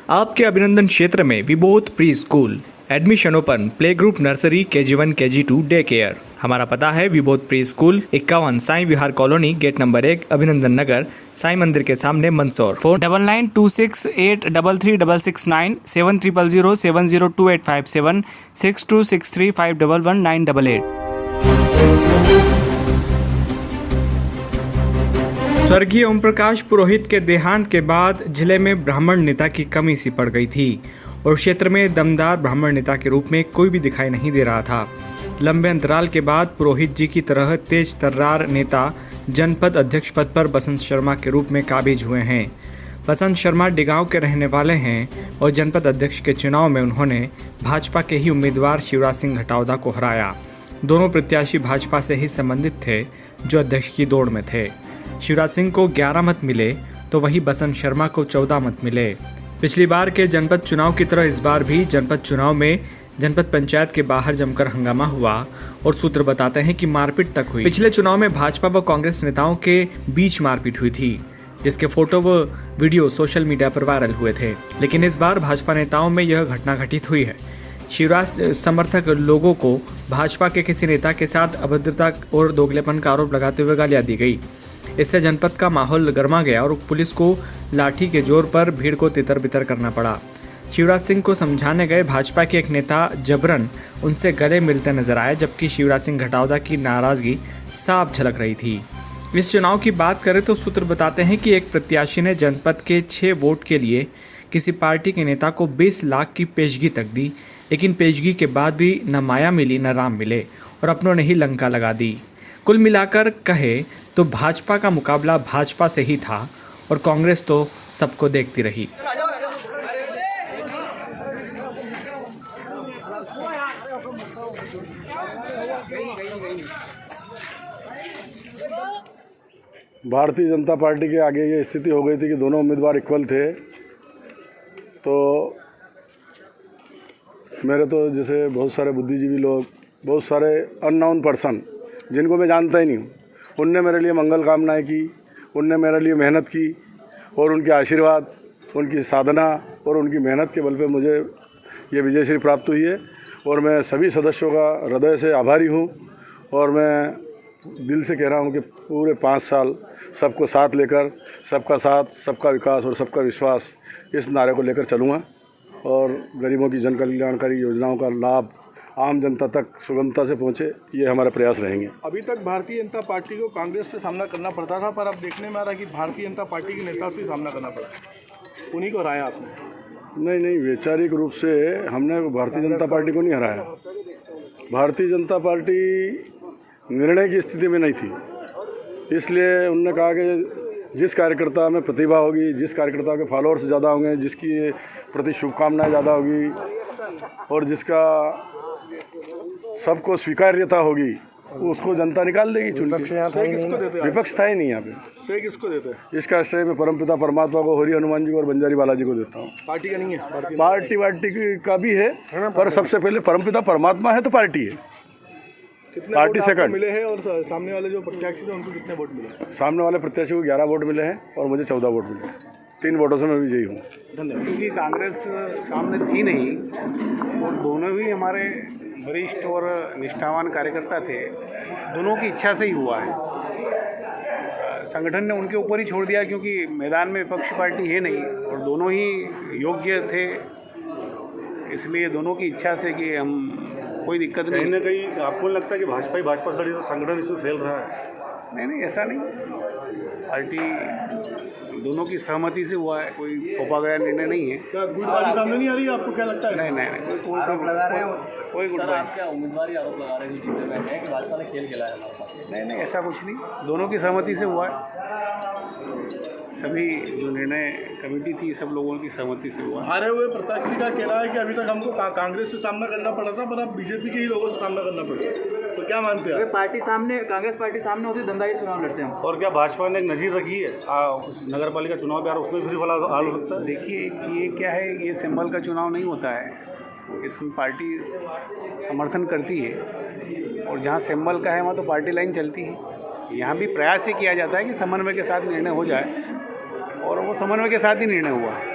आपके अभिनंदन क्षेत्र में Vibodh pre school admission open, play group, nursery, KG1, KG2, day care. हमारा पता है Vibodh pre school 51 Sai Vihar colony, gate number 1, Abhinandan नगर, साई मंदिर के सामने, मंदसौर। फोन 9926833669 7000702857 6263511988। स्वर्गीय ओम प्रकाश पुरोहित के देहांत के बाद जिले में ब्राह्मण नेता की कमी सी पड़ गई थी और क्षेत्र में दमदार ब्राह्मण नेता के रूप में कोई भी दिखाई नहीं दे रहा था। लंबे अंतराल के बाद पुरोहित जी की तरह तेज तर्रार नेता जनपद अध्यक्ष पद पर बसंत शर्मा के रूप में काबिज हुए हैं। बसंत शर्मा डिगांव के रहने वाले हैं और जनपद अध्यक्ष के चुनाव में उन्होंने भाजपा के ही उम्मीदवार शिवराज सिंह घटावदा को हराया। दोनों प्रत्याशी भाजपा से ही संबंधित थे जो अध्यक्ष की दौड़ में थे। शिवराज सिंह को 11 मत मिले तो वही बसंत शर्मा को 14 मत मिले। पिछली बार के जनपद चुनाव की तरह इस बार भी जनपद चुनाव में जनपद पंचायत के बाहर जमकर हंगामा हुआ और सूत्र बताते हैं कि मारपीट तक हुई। पिछले चुनाव में भाजपा व कांग्रेस नेताओं के बीच मारपीट हुई थी, जिसके फोटो व वीडियो सोशल मीडिया पर वायरल हुए थे। लेकिन इस बार भाजपा नेताओं में यह घटना घटित हुई है। शिवराज समर्थक लोगों को भाजपा के किसी नेता के साथ अभद्रता और दोगलेपन का आरोप लगाते हुए गालियां दी गई। इससे जनपद का माहौल गर्मा गया और पुलिस को लाठी के जोर पर भीड़ को तितर बितर करना पड़ा। शिवराज सिंह को समझाने गए भाजपा के एक नेता जबरन उनसे गले मिलते नजर आए, जबकि शिवराज सिंह घटावदा की नाराजगी साफ झलक रही थी। इस चुनाव की बात करें तो सूत्र बताते हैं कि एक प्रत्याशी ने जनपद के 6 वोट के लिए किसी पार्टी के नेता को 20 लाख की पेशगी तक दी, लेकिन पेशगी के बाद भी न माया मिली न राम मिले और अपनों ने ही लंका लगा दी। कुल मिलाकर कहे तो भाजपा का मुकाबला भाजपा से ही था और कांग्रेस तो सबको देखती रही। भारतीय जनता पार्टी के आगे ये स्थिति हो गई थी कि दोनों उम्मीदवार इक्वल थे। तो मेरे तो जैसे बहुत सारे बुद्धिजीवी लोग, बहुत सारे अननोन पर्सन जिनको मैं जानता ही नहीं हूँ, उनने मेरे लिए मंगल कामनाएं की, उनने मेरे लिए मेहनत की और उनके आशीर्वाद, उनकी साधना और उनकी मेहनत के बल पे मुझे ये विजयश्री प्राप्त हुई है। और मैं सभी सदस्यों का हृदय से आभारी हूँ और मैं दिल से कह रहा हूँ कि पूरे 5 साल सबको साथ लेकर, सबका साथ, सबका विकास और सबका विश्वास, इस नारे को लेकर चलूँगा और गरीबों की जन कल्याणकारी योजनाओं का लाभ आम जनता तक सुगमता से पहुंचे, ये हमारे प्रयास रहेंगे। अभी तक भारतीय जनता पार्टी को कांग्रेस से सामना करना पड़ता था, पर अब देखने में आ रहा है कि भारतीय जनता पार्टी के नेता से सामना करना पड़ा, उन्हीं को हराया आपने। नहीं, वैचारिक रूप से हमने भारतीय जनता पार्टी को नहीं हराया। भारतीय जनता पार्टी निर्णय की स्थिति में नहीं थी, इसलिए उन्होंने कहा कि जिस कार्यकर्ता में प्रतिभा होगी, जिस कार्यकर्ता के फॉलोअर्स ज़्यादा होंगे, जिसकी प्रति शुभकामनाएं ज़्यादा होगी और जिसका सबको स्वीकार्यता होगी, उसको जनता निकाल देगी चुन के। विपक्ष था ही नहीं यहाँ पे। श्रेय किसको देते हैं? इसका श्रेय मैं परमपिता परमात्मा को, हरि हनुमान जी को और बंजारी बालाजी को देता हूँ। पार्टी का नहीं है? पार्टी का भी है, पर सबसे पहले परमपिता परमात्मा है तो पार्टी है। पार्टी सेकंड मिले हैं। और सामने वाले जो प्रत्याशी थे उनको कितने वोट मिले? सामने वाले प्रत्याशी को 11 वोट मिले हैं और मुझे 14 वोट मिले। 3 वोटों से मैं विजयी हूँ। धन्यवाद। क्योंकि कांग्रेस सामने थी नहीं और दोनों ही हमारे वरिष्ठ और निष्ठावान कार्यकर्ता थे, दोनों की इच्छा से ही हुआ है। संगठन ने उनके ऊपर ही छोड़ दिया क्योंकि मैदान में विपक्षी पार्टी है नहीं और दोनों ही योग्य थे, इसलिए दोनों की इच्छा से कि हम कोई दिक्कत नहीं। कहीं ना कहीं आपको लगता है कि भाजपा से संगठन इसमें फेल रहा है? नहीं, ऐसा नहीं। पार्टी दोनों की सहमति से हुआ है, कोई थोपा गया निर्णय नहीं है। क्या गुटबाजी सामने नहीं आ रही है? आपको क्या लगता है? नहीं, कोई आरोप लगा रहे हैं, कोई गुटबाजी। क्या उम्मीदवार आरोप लगा रहे हैं जीतने में है कि भाजपा ने खेल खेला है हमारे साथ? नहीं, ऐसा कुछ नहीं, दोनों की सहमति से हुआ है। सभी जो निर्णय कमेटी थी, सब लोगों की सहमति से हुआ। हारे हुए प्रत्याशी का कहना है कि अभी तक हमको कांग्रेस से सामना करना पड़ा था, पर अब बीजेपी के ही लोगों से सामना करना पड़ा, तो क्या मानते हैं? पार्टी सामने, कांग्रेस पार्टी सामने होती धंधाई चुनाव लड़ते हैं। और क्या भाजपा ने एक नज़ीर रखी है नगर पालिका चुनाव पे, उसमें फिर हाल हो सकता है? देखिए, ये क्या है, ये सिंबल का चुनाव नहीं होता है, इसमें पार्टी समर्थन करती है और जहाँ सिंबल का है वहाँ तो पार्टी लाइन चलती है। यहाँ भी प्रयास ये किया जाता है कि समन्वय के साथ निर्णय हो जाए और वो समन्वय के साथ ही निर्णय हुआ है।